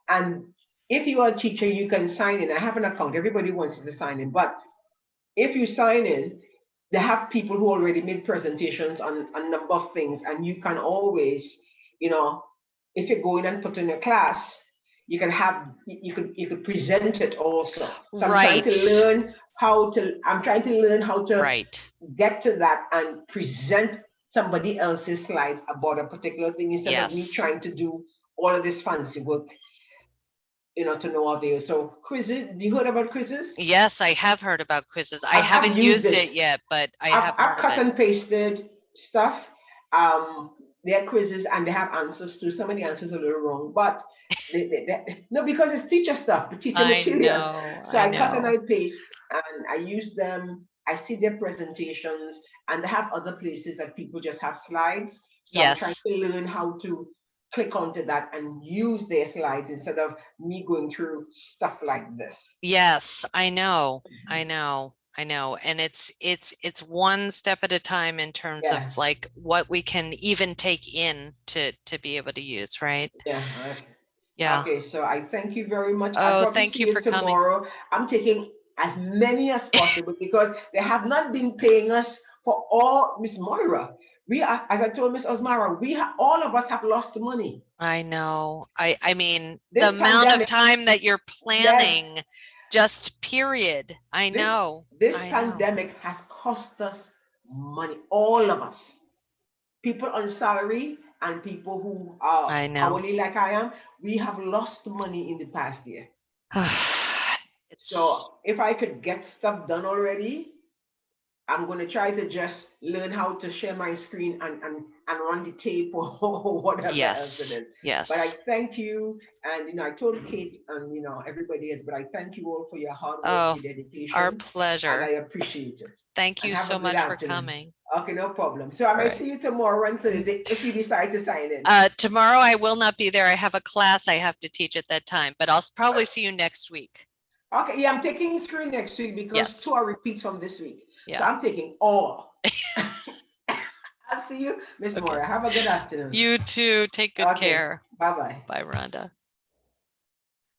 And if you are a teacher, you can sign in. I have an account. Everybody wants you to sign in. But if you sign in, they have people who already made presentations on a number of things. And you can always, you know, if you go in and put in a class, you can have, you could present it also. So I'm trying to learn how to, Right. get to that and present somebody else's slides about a particular thing instead of me trying to do all of this fancy work, you know, to no avail. So quizzes, you heard about quizzes? Yes, I have heard about quizzes. I haven't used it yet, but I've cut and pasted stuff. They're quizzes and they have answers too. Some of the answers are a little wrong, but no, because it's teacher stuff, the teacher material. So I cut and I paste and I use them. I see their presentations and they have other places that people just have slides. So I'm trying to learn how to click onto that and use their slides instead of me going through stuff like this. Yes, I know. And it's one step at a time in terms of like what we can even take in to be able to use, right? Yeah. Okay, so I thank you very much. Oh, thank you for tomorrow. coming. I'm taking as many as possible because they have not been paying us for all, Miss Moira. We are, as I told Miss Osmara, all of us have lost money. I know. I mean, the amount of time that you're planning, just period. I know. This pandemic has cost us money, all of us. People on salary and people who are hourly like I am, we have lost money in the past year. So if I could get stuff done already, I'm going to try to just learn how to share my screen and run the tape or whatever else it is. Yes. But I thank you. And, you know, I told Kate and, you know, everybody else, but I thank you all for your hard work, your dedication. Our pleasure. And I appreciate it. Thank you so much for coming. Okay, no problem. So I may see you tomorrow and Thursday if you decide to sign in. Tomorrow I will not be there. I have a class I have to teach at that time, but I'll probably see you next week. Okay, yeah, I'm taking 3 next week because 2 are repeats from this week. Yeah. So I'm taking all. I'll see you, Miss Moira. Have a good afternoon. You too. Take good care. Bye-bye. Bye, Rhonda.